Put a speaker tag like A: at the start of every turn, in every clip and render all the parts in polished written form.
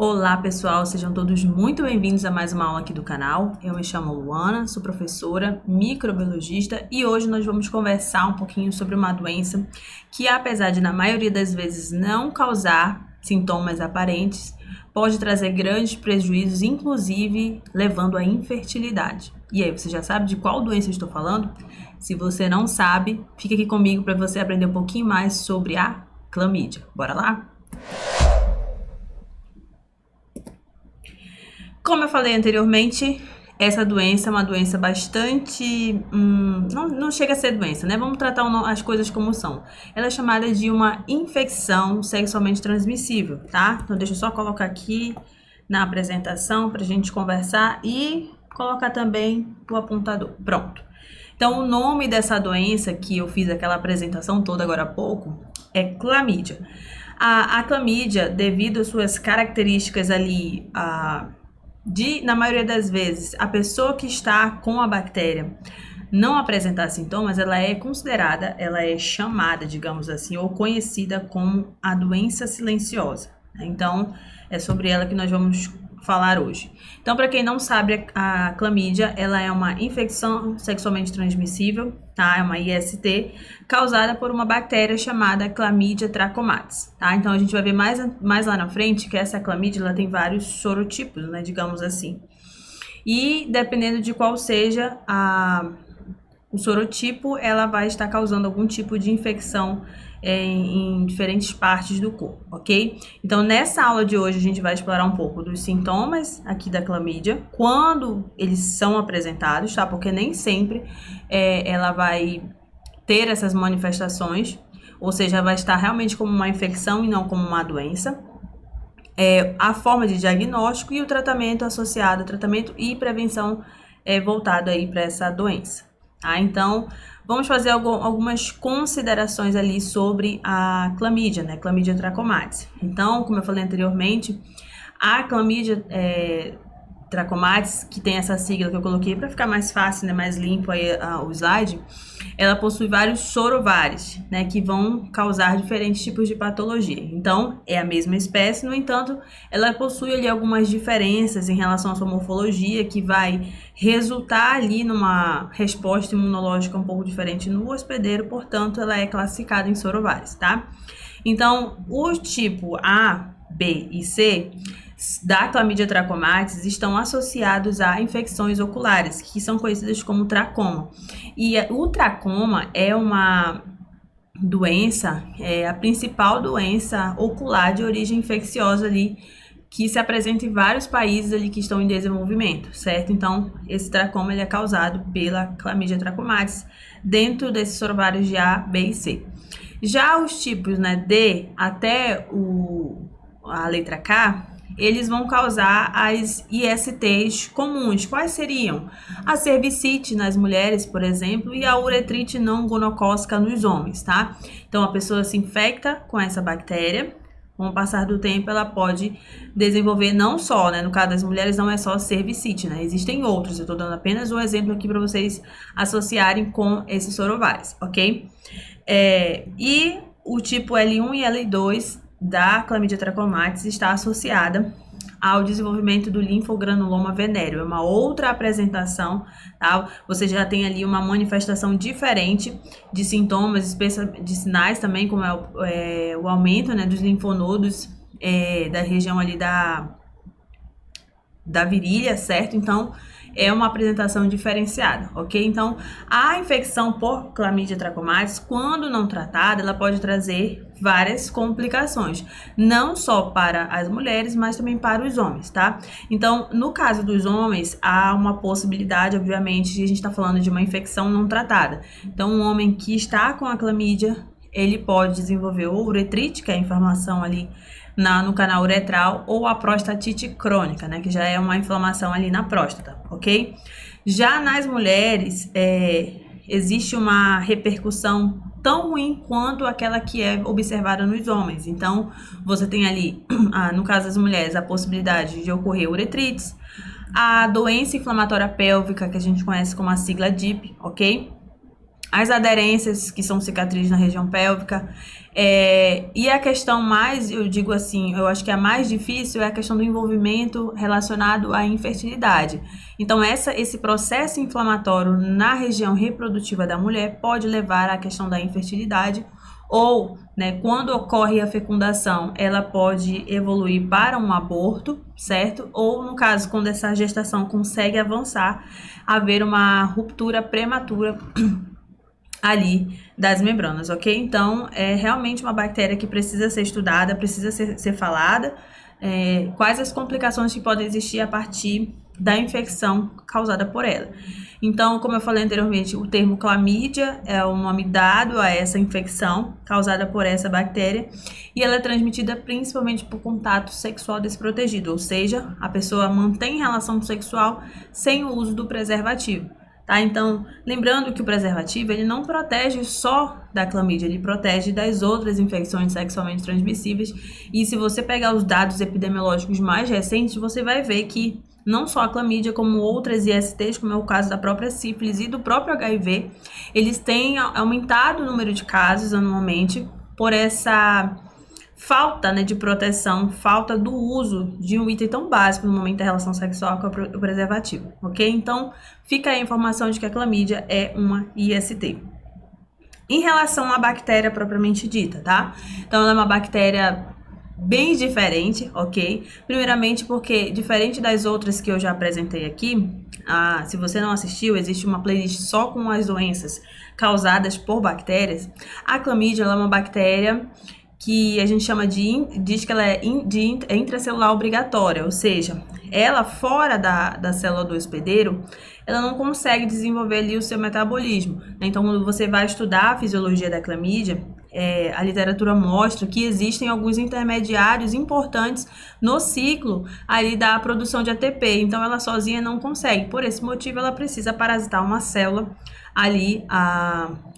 A: Olá pessoal, sejam todos muito bem-vindos a mais uma aula aqui do canal. Eu me chamo Luana, sou professora, microbiologista e hoje nós vamos conversar um pouquinho sobre uma doença que, apesar de na maioria das vezes não causar sintomas aparentes, pode trazer grandes prejuízos, inclusive levando à infertilidade. E aí, você já sabe de qual doença eu estou falando? Se você não sabe, fica aqui comigo para você aprender um pouquinho mais sobre a clamídia. Bora lá? Como eu falei anteriormente, essa doença é uma doença bastante... não chega a ser doença, né? Vamos tratar as coisas como são. Ela é chamada de uma infecção sexualmente transmissível, tá? Então, deixa eu só colocar aqui na apresentação para a gente conversar e colocar também o apontador. Pronto. Então, o nome dessa doença que eu fiz aquela apresentação toda agora há pouco é clamídia. A clamídia, devido às suas características ali... na maioria das vezes, a pessoa que está com a bactéria não apresentar sintomas, ela é considerada, ela é chamada, digamos assim, ou conhecida como a doença silenciosa. Então, é sobre ela que nós vamos falar hoje. Então, para quem não sabe, a clamídia, ela é uma infecção sexualmente transmissível, tá? É uma IST, causada por uma bactéria chamada Chlamydia trachomatis, tá? Então, a gente vai ver mais lá na frente que essa clamídia, ela tem vários sorotipos, né? Digamos assim. E, dependendo de qual seja o sorotipo, ela vai estar causando algum tipo de infecção em diferentes partes do corpo, ok? Então, nessa aula de hoje, a gente vai explorar um pouco dos sintomas aqui da clamídia, quando eles são apresentados, tá? Porque nem sempre ela vai ter essas manifestações, ou seja, vai estar realmente como uma infecção e não como uma doença. A forma de diagnóstico e o tratamento associado, tratamento e prevenção voltado aí para essa doença. Tá? Então, vamos fazer algumas considerações ali sobre a clamídia, né? Chlamydia trachomatis. Então, como eu falei anteriormente, a clamídia trachomatis, que tem essa sigla que eu coloquei para ficar mais fácil, né? Mais limpo aí o slide, ela possui vários sorovários, né? Que vão causar diferentes tipos de patologia. Então, é a mesma espécie, no entanto, ela possui ali algumas diferenças em relação à sua morfologia, que vai resultar ali numa resposta imunológica um pouco diferente no hospedeiro, portanto, ela é classificada em sorovários, tá? Então, o tipo A, B e C da Chlamydia trachomatis estão associados a infecções oculares, que são conhecidas como tracoma. E o tracoma é uma doença, a principal doença ocular de origem infecciosa ali, que se apresenta em vários países ali que estão em desenvolvimento, certo? Então, esse tracoma ele é causado pela Chlamydia trachomatis dentro desses sorovários de A, B e C. Já os tipos, né, D até a letra K, eles vão causar as ISTs comuns. Quais seriam? A cervicite nas mulheres, por exemplo, e a uretrite não gonocócica nos homens, tá? Então, a pessoa se infecta com essa bactéria. Com o passar do tempo, ela pode desenvolver não só, né? No caso das mulheres, não é só cervicite, né? Existem outros. Eu tô dando apenas um exemplo aqui para vocês associarem com esses sorovários, ok? E o tipo L1 e L2 da Chlamydia trachomatis está associada ao desenvolvimento do linfogranuloma venéreo. É uma outra apresentação, tá? Você já tem ali uma manifestação diferente de sintomas, de sinais também, como o aumento, né, dos linfonodos da região ali da virilha, certo? Então, é uma apresentação diferenciada, ok? Então, a infecção por Chlamydia trachomatis, quando não tratada, ela pode trazer várias complicações, não só para as mulheres, mas também para os homens, tá? Então, no caso dos homens, há uma possibilidade, obviamente, de a gente estar falando de uma infecção não tratada. Então, um homem que está com a clamídia, ele pode desenvolver ou uretrite, que é a inflamação ali no canal uretral, ou a prostatite crônica, né, que já é uma inflamação ali na próstata, ok? Já nas mulheres, existe uma repercussão tão ruim quanto aquela que é observada nos homens. Então, você tem ali, no caso das mulheres, a possibilidade de ocorrer uretrites, a doença inflamatória pélvica, que a gente conhece como a sigla DIP, ok? as aderências, que são cicatrizes na região pélvica, e a questão mais, eu digo assim, eu acho que a mais difícil é a questão do envolvimento relacionado à infertilidade. Então, esse processo inflamatório na região reprodutiva da mulher pode levar à questão da infertilidade, ou, né, quando ocorre a fecundação, ela pode evoluir para um aborto, certo? Ou, no caso, quando essa gestação consegue avançar, haver uma ruptura prematura ali das membranas, ok? Então, é realmente uma bactéria que precisa ser estudada, precisa ser falada, quais as complicações que podem existir a partir da infecção causada por ela. Então, como eu falei anteriormente, o termo clamídia é o nome dado a essa infecção causada por essa bactéria, e ela é transmitida principalmente por contato sexual desprotegido, ou seja, a pessoa mantém relação sexual sem o uso do preservativo. Tá? Então, lembrando que o preservativo ele não protege só da clamídia, ele protege das outras infecções sexualmente transmissíveis. E se você pegar os dados epidemiológicos mais recentes, você vai ver que não só a clamídia, como outras ISTs, como é o caso da própria sífilis e do próprio HIV, eles têm aumentado o número de casos anualmente por essa falta, né, de proteção, falta do uso de um item tão básico no momento da relação sexual com o preservativo, ok? Então, fica aí a informação de que a clamídia é uma IST. Em relação à bactéria propriamente dita, tá? Então, ela é uma bactéria bem diferente, ok? Primeiramente porque, diferente das outras que eu já apresentei aqui, se você não assistiu, existe uma playlist só com as doenças causadas por bactérias. A clamídia ela é uma bactéria que a gente chama diz que ela é intracelular obrigatória, ou seja, ela fora da célula do hospedeiro, ela não consegue desenvolver ali o seu metabolismo, né? Então, quando você vai estudar a fisiologia da clamídia, a literatura mostra que existem alguns intermediários importantes no ciclo ali da produção de ATP, então ela sozinha não consegue, por esse motivo ela precisa parasitar uma célula ali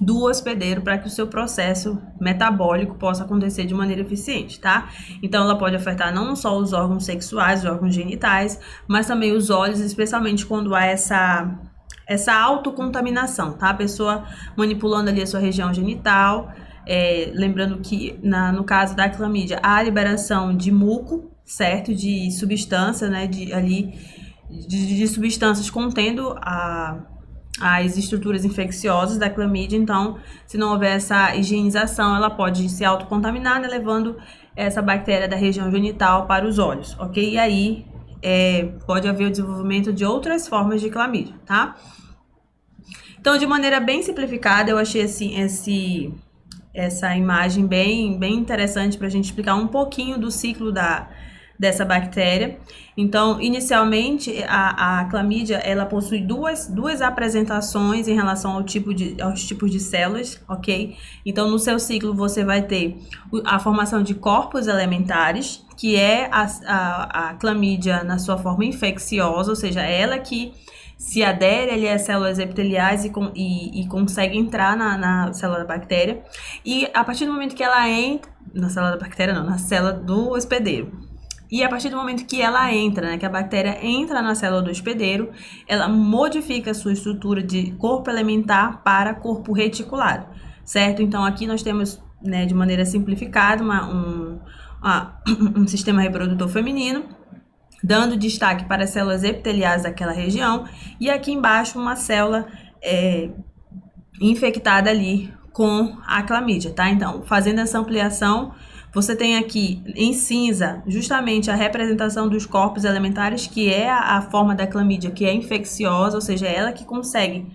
A: do hospedeiro para que o seu processo metabólico possa acontecer de maneira eficiente, tá? Então ela pode afetar não só os órgãos sexuais, os órgãos genitais, mas também os olhos, especialmente quando há essa autocontaminação, tá? A pessoa manipulando ali a sua região genital, lembrando que no caso da clamídia, há a liberação de muco, certo? De substância, né? De substâncias contendo as estruturas infecciosas da clamídia. Então, se não houver essa higienização, ela pode se autocontaminar, né, levando essa bactéria da região genital para os olhos, ok? E aí, pode haver o desenvolvimento de outras formas de clamídia, tá? Então, de maneira bem simplificada, eu achei assim, essa imagem bem interessante para a gente explicar um pouquinho do ciclo dessa bactéria. Então, inicialmente, a clamídia, ela possui duas apresentações em relação aos tipos de células, ok? Então, no seu ciclo, você vai ter a formação de corpos elementares, que é a clamídia na sua forma infecciosa, ou seja, ela que se adere ali às células epiteliais e consegue entrar na célula da bactéria. E a partir do momento que ela entra, na célula da bactéria não, na célula do hospedeiro. E a partir do momento que ela entra, né, que a bactéria entra na célula do hospedeiro, ela modifica a sua estrutura de corpo elementar para corpo reticulado, certo? Então, aqui nós temos, né, de maneira simplificada, um sistema reprodutor feminino, dando destaque para as células epiteliais daquela região, e aqui embaixo uma célula infectada ali com a clamídia, tá? Então, fazendo essa ampliação, você tem aqui em cinza justamente a representação dos corpos elementares, que é a forma da clamídia que é infecciosa, ou seja, ela que consegue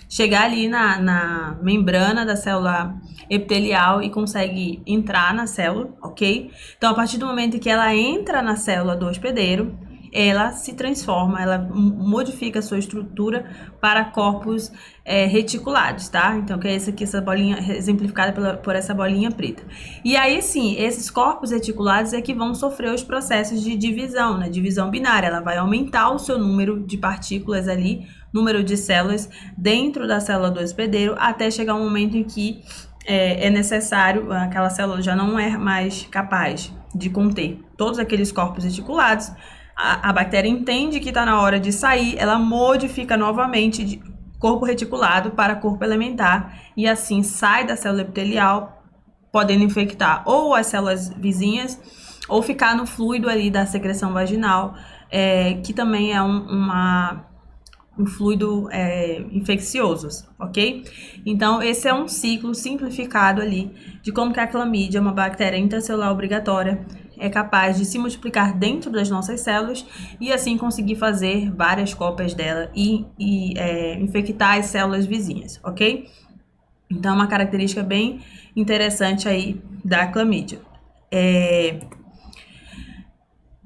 A: chegar ali na membrana da célula epitelial e consegue entrar na célula, ok? Então, a partir do momento que ela entra na célula do hospedeiro, ela se transforma, ela modifica a sua estrutura para corpos reticulados, tá? Então, que é essa bolinha exemplificada por essa bolinha preta. E aí, sim, esses corpos reticulados é que vão sofrer os processos de divisão, né? Divisão binária, ela vai aumentar o seu número de partículas ali, número de células dentro da célula do hospedeiro, até chegar um momento em que é necessário, aquela célula já não é mais capaz de conter todos aqueles corpos reticulados. A bactéria entende que está na hora de sair, ela modifica novamente corpo reticulado para corpo elementar e assim sai da célula epitelial, podendo infectar ou as células vizinhas ou ficar no fluido ali da secreção vaginal, que também é um fluido infeccioso, ok? Então, esse é um ciclo simplificado ali de como que a clamídia, uma bactéria intracelular obrigatória, é capaz de se multiplicar dentro das nossas células e assim conseguir fazer várias cópias dela e infectar as células vizinhas, ok? Então, é uma característica bem interessante aí da clamídia.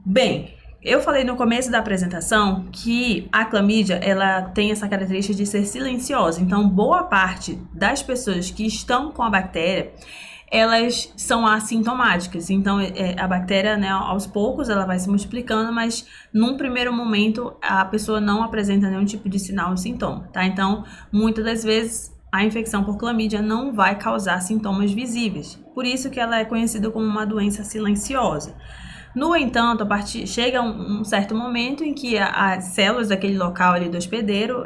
A: Bem, eu falei no começo da apresentação que a clamídia, ela tem essa característica de ser silenciosa. Então, boa parte das pessoas que estão com a bactéria, elas são assintomáticas. Então, a bactéria, né, aos poucos, ela vai se multiplicando, mas num primeiro momento, a pessoa não apresenta nenhum tipo de sinal ou sintoma, tá? Então, muitas das vezes, a infecção por clamídia não vai causar sintomas visíveis. Por isso que ela é conhecida como uma doença silenciosa. No entanto, chega um certo momento em que as células daquele local ali do hospedeiro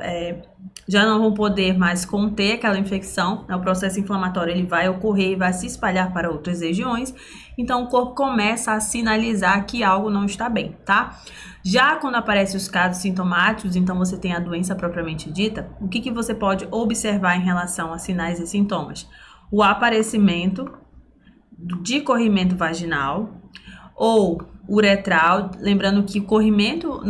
A: já não vão poder mais conter aquela infecção, né? O processo inflamatório ele vai ocorrer e vai se espalhar para outras regiões, então o corpo começa a sinalizar que algo não está bem, tá? Já quando aparecem os casos sintomáticos, então você tem a doença propriamente dita, o que você pode observar em relação a sinais e sintomas? O aparecimento de corrimento vaginal, ou uretral, lembrando que o corrimento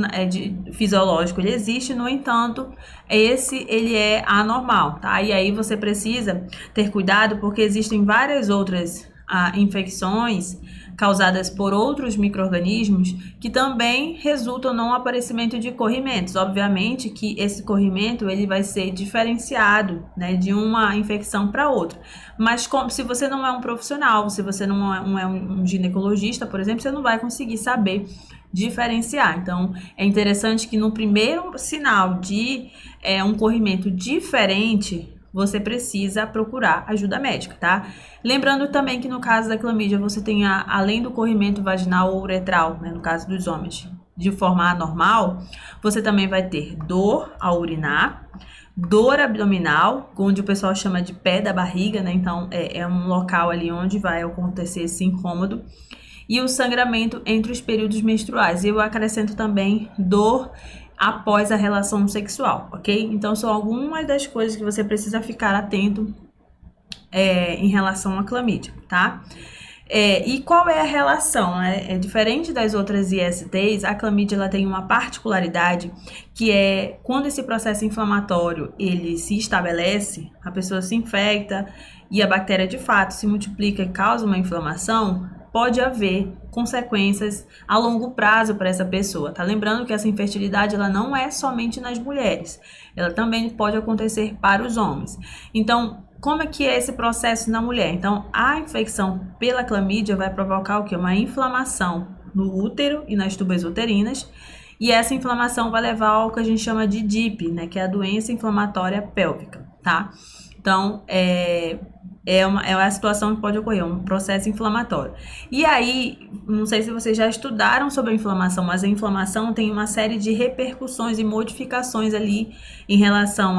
A: fisiológico ele existe, no entanto, ele é anormal, tá? E aí você precisa ter cuidado porque existem várias outras infecções causadas por outros micro-organismos que também resultam no aparecimento de corrimentos. Obviamente que esse corrimento ele vai ser diferenciado, né, de uma infecção para outra. Mas se você não é um profissional, se você não é um ginecologista, por exemplo, você não vai conseguir saber diferenciar. Então, é interessante que no primeiro sinal de um corrimento diferente, você precisa procurar ajuda médica, tá? Lembrando também que no caso da clamídia, você tem, além do corrimento vaginal ou uretral, né, no caso dos homens, de forma anormal, você também vai ter dor ao urinar, dor abdominal, onde o pessoal chama de pé da barriga, né? Então, é um local ali onde vai acontecer esse incômodo. E o sangramento entre os períodos menstruais. Eu acrescento também dor após a relação sexual, ok? Então, são algumas das coisas que você precisa ficar atento em relação à clamídia, tá? E qual é a relação? Diferente das outras ISTs, a clamídia ela tem uma particularidade que é quando esse processo inflamatório ele se estabelece, a pessoa se infecta e a bactéria de fato se multiplica e causa uma inflamação, pode haver consequências a longo prazo para essa pessoa, tá? Lembrando que essa infertilidade ela não é somente nas mulheres, ela também pode acontecer para os homens. Então, como é que é esse processo na mulher? Então, a infecção pela clamídia vai provocar o quê? Uma inflamação no útero e nas tubas uterinas, e essa inflamação vai levar ao que a gente chama de DIP, né? Que é a doença inflamatória pélvica, tá? Então, é uma situação que pode ocorrer, um processo inflamatório. E aí, não sei se vocês já estudaram sobre a inflamação, mas a inflamação tem uma série de repercussões e modificações ali em relação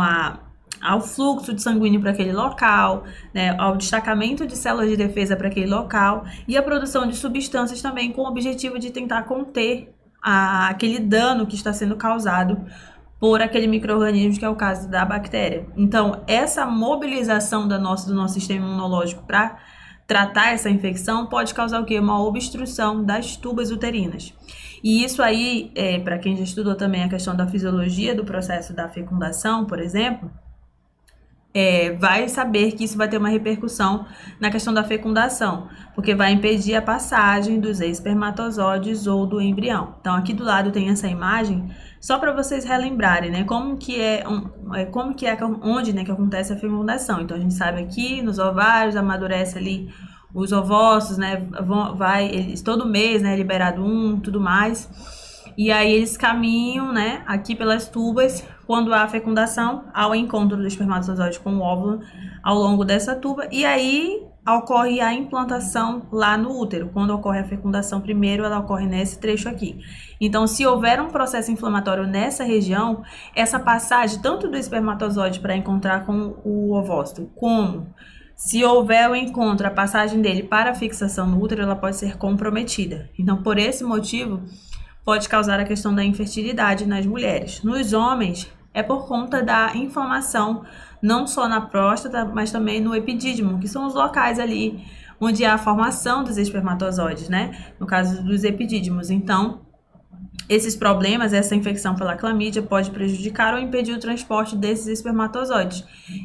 A: ao fluxo de sanguíneo para aquele local, né, ao destacamento de células de defesa para aquele local e a produção de substâncias também com o objetivo de tentar conter aquele dano que está sendo causado por aquele micro-organismo que é o caso da bactéria. Então, essa mobilização do nosso sistema imunológico para tratar essa infecção pode causar o quê? Uma obstrução das tubas uterinas. E isso aí, para quem já estudou também a questão da fisiologia do processo da fecundação, por exemplo, vai saber que isso vai ter uma repercussão na questão da fecundação, porque vai impedir a passagem dos espermatozoides ou do embrião. Então, aqui do lado tem essa imagem, só para vocês relembrarem, né, onde, né, que acontece a fecundação. Então, a gente sabe aqui nos ovários, amadurece ali os ovócitos, né, todo mês, né, liberado tudo mais. E aí eles caminham, né, aqui pelas tubas, quando há fecundação, ao encontro do espermatozoide com o óvulo ao longo dessa tuba. E aí ocorre a implantação lá no útero. Quando ocorre a fecundação primeiro, ela ocorre nesse trecho aqui. Então, se houver um processo inflamatório nessa região, essa passagem tanto do espermatozoide para encontrar com o ovócito, como se houver o encontro, a passagem dele para a fixação no útero, ela pode ser comprometida. Então, por esse motivo, pode causar a questão da infertilidade nas mulheres. Nos homens, é por conta da inflamação, não só na próstata, mas também no epidídimo, que são os locais ali onde há a formação dos espermatozoides, né? No caso dos epidídimos. Então, esses problemas, essa infecção pela clamídia pode prejudicar ou impedir o transporte desses espermatozoides.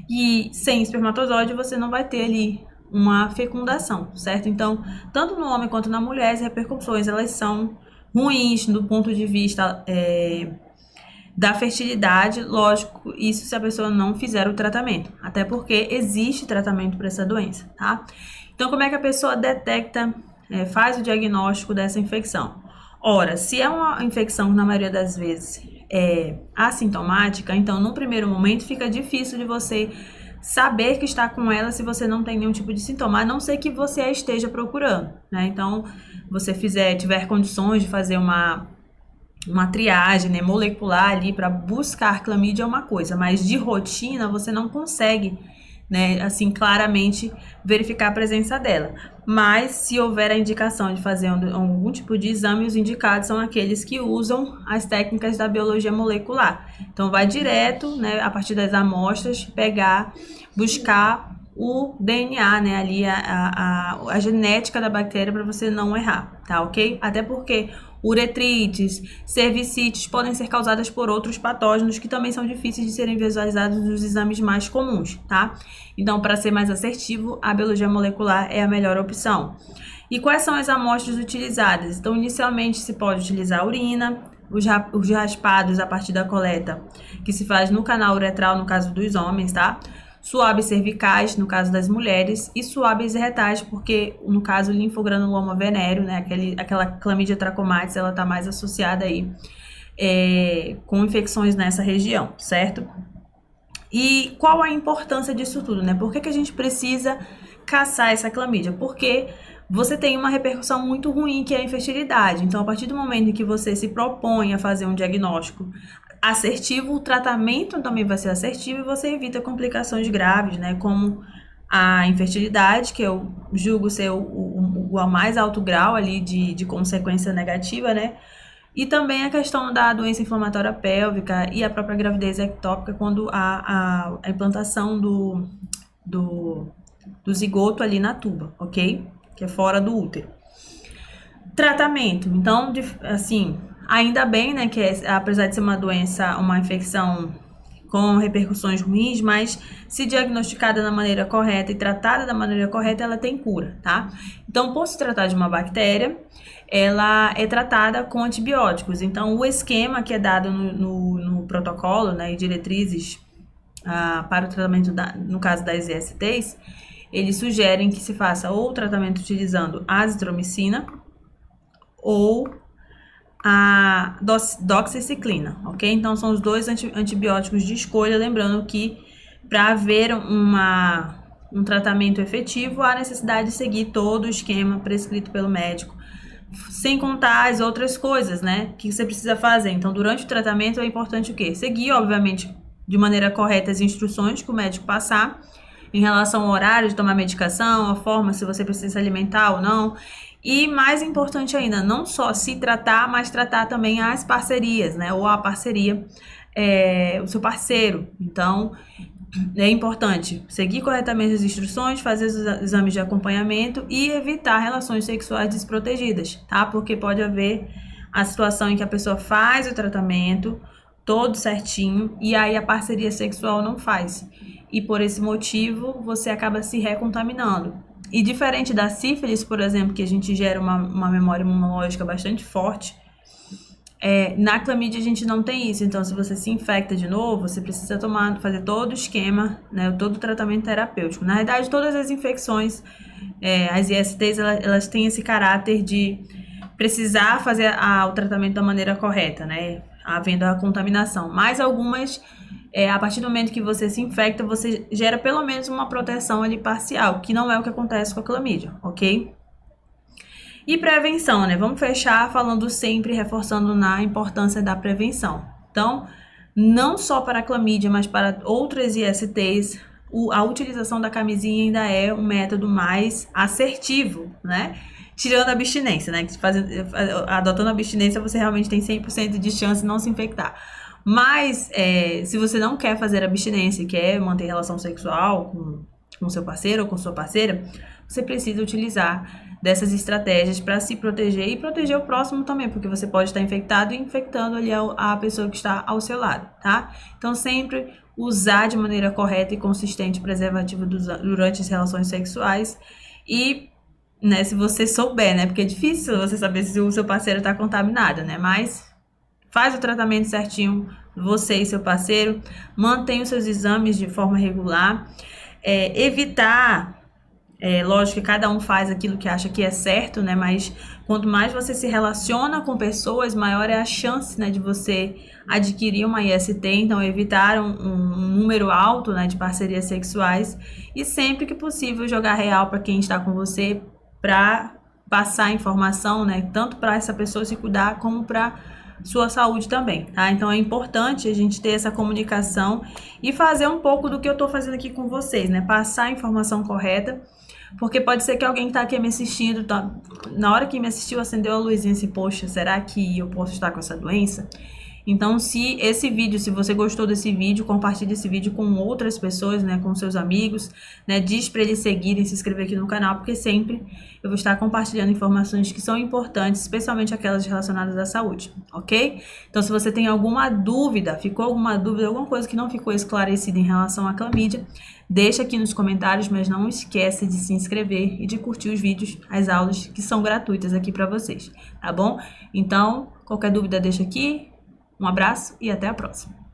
A: E sem espermatozoide você não vai ter ali uma fecundação, certo? Então, tanto no homem quanto na mulher, as repercussões elas são ruins do ponto de vista da fertilidade, lógico, isso se a pessoa não fizer o tratamento, até porque existe tratamento para essa doença, tá? Então, como é que a pessoa detecta, faz o diagnóstico dessa infecção? Ora, se é uma infecção, na maioria das vezes, assintomática, então, no primeiro momento, fica difícil de você saber que está com ela se você não tem nenhum tipo de sintoma, a não ser que você a esteja procurando, né? Então, você tiver condições de fazer uma triagem, né, molecular ali para buscar clamídia é uma coisa, mas de rotina você não consegue, né, assim, claramente verificar a presença dela. Mas se houver a indicação de fazer algum tipo de exame, os indicados são aqueles que usam as técnicas da biologia molecular. Então vai direto, né, a partir das amostras, buscar o DNA, né, ali a genética da bactéria para você não errar, tá ok? Até porque uretrites, cervicites podem ser causadas por outros patógenos que também são difíceis de serem visualizados nos exames mais comuns, tá? Então, para ser mais assertivo, a biologia molecular é a melhor opção. E quais são as amostras utilizadas? Então, inicialmente se pode utilizar a urina, os raspados a partir da coleta, que se faz no canal uretral, no caso dos homens, tá? Suaves cervicais, no caso das mulheres, e suaves retais, porque no caso linfogranuloma venéreo, né, aquela clamídia trachomatis, ela está mais associada aí com infecções nessa região, certo? E qual a importância disso tudo, né? Por que a gente precisa caçar essa clamídia? Porque você tem uma repercussão muito ruim, que é a infertilidade. Então, a partir do momento em que você se propõe a fazer um diagnóstico assertivo, o tratamento também vai ser assertivo e você evita complicações graves, né? Como a infertilidade, que eu julgo ser o mais alto grau ali de consequência negativa, né? E também a questão da doença inflamatória pélvica e a própria gravidez ectópica quando há a implantação do zigoto ali na tuba, ok? Que é fora do útero. Tratamento. Então, assim, ainda bem, né, que apesar de ser uma doença, uma infecção com repercussões ruins, mas se diagnosticada da maneira correta e tratada da maneira correta, ela tem cura, tá? Então, por se tratar de uma bactéria, ela é tratada com antibióticos. Então, o esquema que é dado no protocolo, né, e diretrizes para o tratamento, no caso das ISTs, eles sugerem que se faça ou o tratamento utilizando azitromicina ou a doxiciclina, ok? Então, são os dois antibióticos de escolha, lembrando que para haver um tratamento efetivo, há necessidade de seguir todo o esquema prescrito pelo médico, sem contar as outras coisas, né, que você precisa fazer. Então, durante o tratamento é importante o quê? Seguir, obviamente, de maneira correta as instruções que o médico passar, em relação ao horário de tomar medicação, a forma se você precisa se alimentar ou não. E mais importante ainda, não só se tratar, mas tratar também as parcerias, né? Ou a parceria, o seu parceiro. Então, é importante seguir corretamente as instruções, fazer os exames de acompanhamento e evitar relações sexuais desprotegidas, tá? Porque pode haver a situação em que a pessoa faz o tratamento todo certinho e aí a parceria sexual não faz. E por esse motivo, você acaba se recontaminando. E diferente da sífilis, por exemplo, que a gente gera uma memória imunológica bastante forte, na clamídia a gente não tem isso. Então, se você se infecta de novo, você precisa fazer todo o esquema, né, todo o tratamento terapêutico. Na verdade, todas as infecções, as ISTs, elas têm esse caráter de precisar fazer o tratamento da maneira correta, né, havendo a contaminação. Mas algumas a partir do momento que você se infecta, você gera pelo menos uma proteção ali parcial, que não é o que acontece com a clamídia, ok? E prevenção, né? Vamos fechar falando sempre, reforçando na importância da prevenção. Então, não só para a clamídia, mas para outras ISTs, a utilização da camisinha ainda é um método mais assertivo, né? Tirando a abstinência, né? Adotando a abstinência, você realmente tem 100% de chance de não se infectar. Mas, se você não quer fazer abstinência e quer manter relação sexual com seu parceiro ou com sua parceira, você precisa utilizar dessas estratégias para se proteger e proteger o próximo também, porque você pode estar infectado e infectando ali a pessoa que está ao seu lado, tá? Então, sempre usar de maneira correta e consistente o preservativo durante as relações sexuais e, né, se você souber, né, porque é difícil você saber se o seu parceiro está contaminado, né, mas faz o tratamento certinho, você e seu parceiro, mantenha os seus exames de forma regular, evitar... lógico que cada um faz aquilo que acha que é certo, né? Mas quanto mais você se relaciona com pessoas, maior é a chance, né, de você adquirir uma IST. Então, evitar um número alto, né, de parcerias sexuais e sempre que possível jogar real para quem está com você, para passar informação, né? Tanto para essa pessoa se cuidar como para sua saúde também, tá? Então é importante a gente ter essa comunicação e fazer um pouco do que eu tô fazendo aqui com vocês, né? Passar a informação correta, porque pode ser que alguém que tá aqui me assistindo, na hora que me assistiu, acendeu a luzinha assim, poxa, será que eu posso estar com essa doença? Então, se você gostou desse vídeo, compartilhe esse vídeo com outras pessoas, né, com seus amigos, né, diz para eles seguirem, se inscrever aqui no canal, porque sempre eu vou estar compartilhando informações que são importantes, especialmente aquelas relacionadas à saúde, ok? Então, se você tem alguma dúvida, alguma coisa que não ficou esclarecida em relação à clamídia, deixa aqui nos comentários, mas não esquece de se inscrever e de curtir os vídeos, as aulas que são gratuitas aqui para vocês, tá bom? Então, qualquer dúvida deixa aqui. Um abraço e até a próxima!